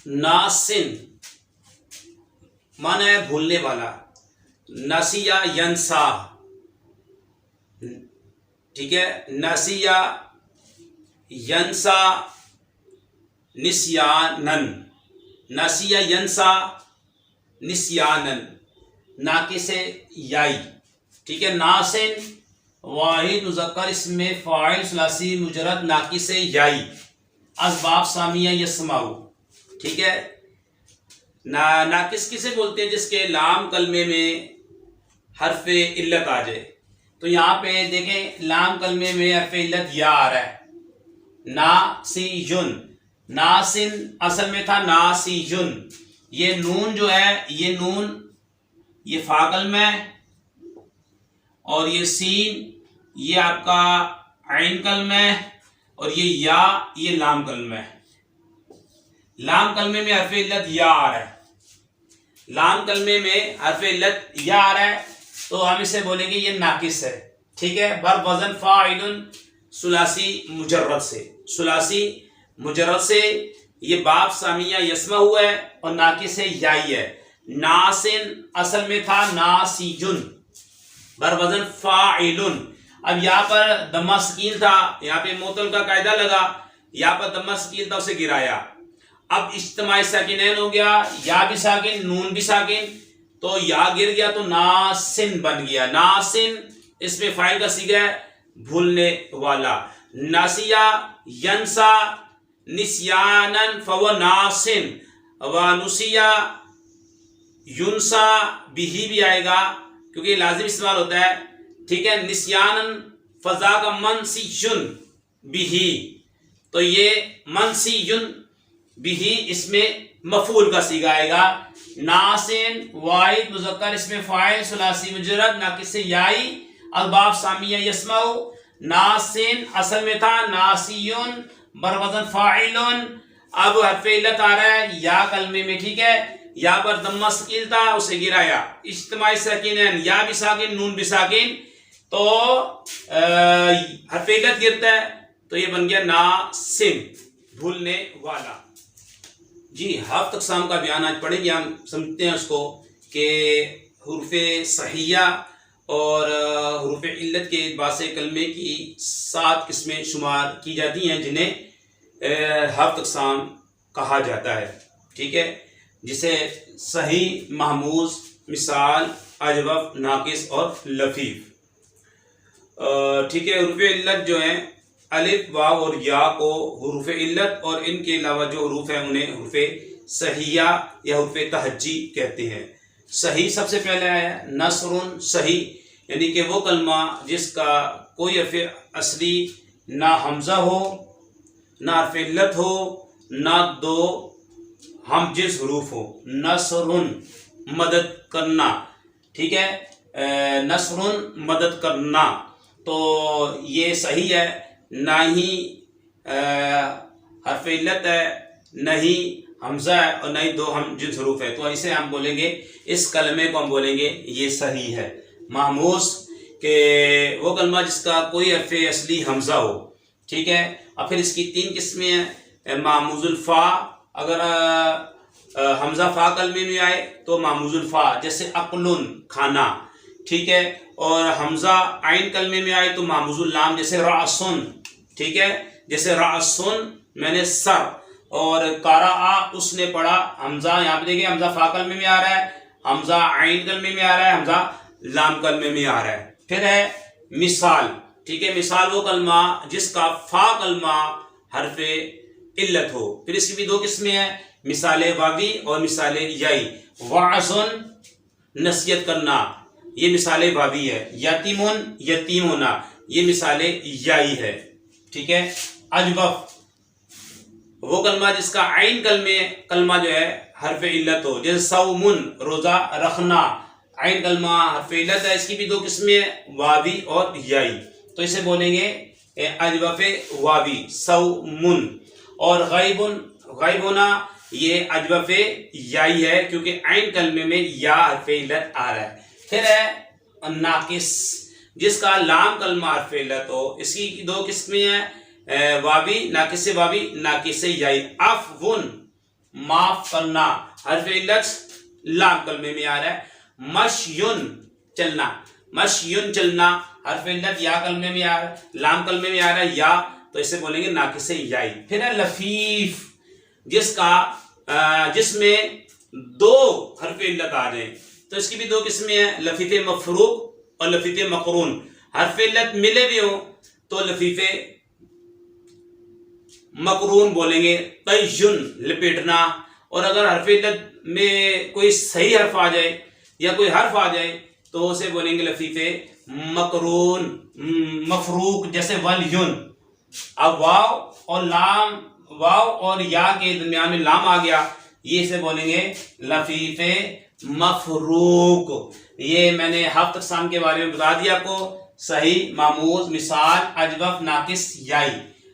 नासिन माना है भूलने वाला, नसिया यंसा, ठीक है, नसिया यंसा निस्यानन, नसिया यंसा निस्यानन, नाकिसे याई, ठीक है। नासिन वाहिद मुज़क्कर इसमें फ़ाइल सुलासी मुजरद नाकिसे याई असबाब सामिया यस्माउ, ठीक है। नाकिस किसे बोलते हैं? जिसके लाम कलमे में हरफ़े इल्लत आ जाए। तो यहाँ पे देखें लाम कलमे में हरफ़े इल्लत या आ रहा है, नासियुन, नासिन असल में था नासियुन। ये नून जो है, ये नून ये फा कलमा है और ये सीन ये आपका आइन कलमा है और ये या ये लाम कलमा है। लाम कलमे में हरफ़े इल्लत या आ रहा है, लाम कलमे में हरफ़े इल्लत या आ रहा है तो हम इसे बोलेंगे ये नाकिस है, ठीक है। बर वजन फ़ाइलुन सुलासी मुजर्रद से, सुलासी मुजर्रद से ये बाप सामिया यस्मा हुआ है और नाकिस है याई है। नासिन असल में था नासिजुन, बर वजन फ़ाइलुन। अब यहाँ पर दम्मा सकीन था, यहाँ पे मोतल का कायदा लगा, यहाँ पर दम्मा सकीन था उसे गिराया। अब इज्तिमाई साकिनैन हो गया, या भी साकिन नून भी साकिन, तो या गिर गया तो नासिन बन गया। नासिन इसमें फाइल का सीगा है भूलने वाला। नासिया यंसा निस्यानन फव नासिन, व नुसिया युनसा बिही भी आएगा क्योंकि लाजिम इस्तेमाल होता है, ठीक है। निस्यानन फजा का मनसीयुन बिही, तो ये मनसीयुन बिही इसमें मफूल का सीगा आएगा। नासिन वाहिद मुज़क्कर इसमें फ़ाइल सुलासी मुजर्रद नाकिस याई अलबाब सामिया यस्माउ। नासिन असल में था नासियुन बरवज़न फ़ाइलुन। अब हरफ़े इल्लत आ रहा है या कलमे में, ठीक है। या पर दम्मा सकील था उसे गिराया, इज्तिमाई साकिनैन या भी साकिन नून भी साकिन, तो हरफ़े इल्लत गिरता है तो ये बन गया नासिन भूलने वाला। जी हफ्त अक़साम का बयान आज पढ़ेंगे। हम समझते हैं उसको कि हुरूफ़े सहिया और हुरूफ़े इल्लत के एतबार से कलमे की 7 किस्में शुमार की जाती हैं जिन्हें हफ्त अक़साम कहा जाता है, ठीक है। जिसे सही, महमूज़, मिसाल, अजवफ़, नाकिस और लतीफ़, ठीक है। हुरूफ़े इल्लत जो हैं अलिफ वाव और या को हुरूफ़े इल्लत और इनके अलावा जो हुरूफ हैं उन्हें हुरूफ़े सहिया या हुरूफ़े तहज्जी कहते हैं। सही सबसे पहले आया नसरुन, सही यानी कि वो कलमा जिसका कोई हरफ़ असली ना हमज़ा हो, ना हरफ़ इल्लत हो, ना दो हम जिस हरूफ हो। नसरुन मदद करना, ठीक है। नसरुन मदद करना, तो ये सही है, ना ही हरफ इल्लत है, ना ही हमज़ा है और ना ही दो हम जिस हरूफ है, तो इसे हम बोलेंगे, इस कलमे को हम बोलेंगे ये सही है। महमूज़ के वो कलमा जिसका कोई हरफ असली हमज़ा हो, ठीक है। और फिर इसकी 3 किस्में हैं। महमूज़ुल फ़ा, अगर हमज़ा फ़ा कलमे में आए तो महमूज़ुल फ़ा, जैसे अक्लुन खाना, ठीक है। और हमज़ा आइन कलमे में आए तो महमूज़ुल लाम, जैसे रासुन, ठीक है। जैसे रासुन मैंने सर, और कारा उसने पढ़ा, हमज़ा यहाँ पे देखिए हमज़ा फ़ा कलमे में आ रहा है, हमज़ा आइन कलमे में आ रहा है, हमज़ा लाम कलमे में आ रहा है। फिर है मिसाल, ठीक है। मिसाल वो कलमा जिसका फ़ा कलमा हरफ़े इल्लत हो। फिर इसकी भी 2 किस्में हैं, मिसाले वावी और मिसाले याई। वाज़ुन नसीहत करना, ये मिसाले वावी है। यतीमुन यतीम होना, ये मिसाले याई है, ठीक है। अजवफ़ वो कलमा जिसका आइन कलमा जो है हरफ़े इल्लत हो, जैसे सौमुन रोज़ा रखना, आइन कलमा हरफ़े इल्लत है। इसकी भी 2 किस्में हैं, वावी और याई, तो इसे बोलेंगे अजवफ़े वावी सौमुन। और गैबुन गायब होना, ये अजवफ़े याई है क्योंकि आइन कलमे में या हरफ़े इल्लत आ रहा है। फिर है नाकिस जिसका लाम कलमा हरफ़े इल्लत हो, इसकी 2 किस्में हैं, वावी नाकिस वावी नाकिस याई। अफ़वुन माफ करना, हर्फ इल्लत लाम कलमे में आ रहा है। मशयुन चलना, मशयुन चलना, हर्फ इल्लत या कलमे में आ रहा है, लाम कलमे में आ रहा है या, तो इसे बोलेंगे नाकिसे याई। फिर है लफीफ, जिसमें दो हर्फ इल्लत आ जाए, तो इसकी भी दो किस्में हैं, लफीफे मफरूक और लफीफे मकरून। हर्फ इल्लत मिले भी हो तो लफीफे मकरून बोलेंगे, तय्युन लपेटना। और अगर हर्फ इल्लत में कोई सही हर्फ आ जाए या कोई हर्फ आ जाए तो उसे बोलेंगे लफीफे मकरून मफरूक, जैसे वलयुन। अब वाव और या के दरमियान में लाम आ गया, ये इसे बोलेंगे लफीफे मफरूक। ये मैंने हफ्त अक़साम के बारे में बता दिया आपको, सही, मामूज, मिसाल, अजवफ, नाकिस, याई।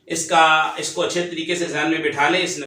इसको अच्छे तरीके से ज़हन में बिठा लें।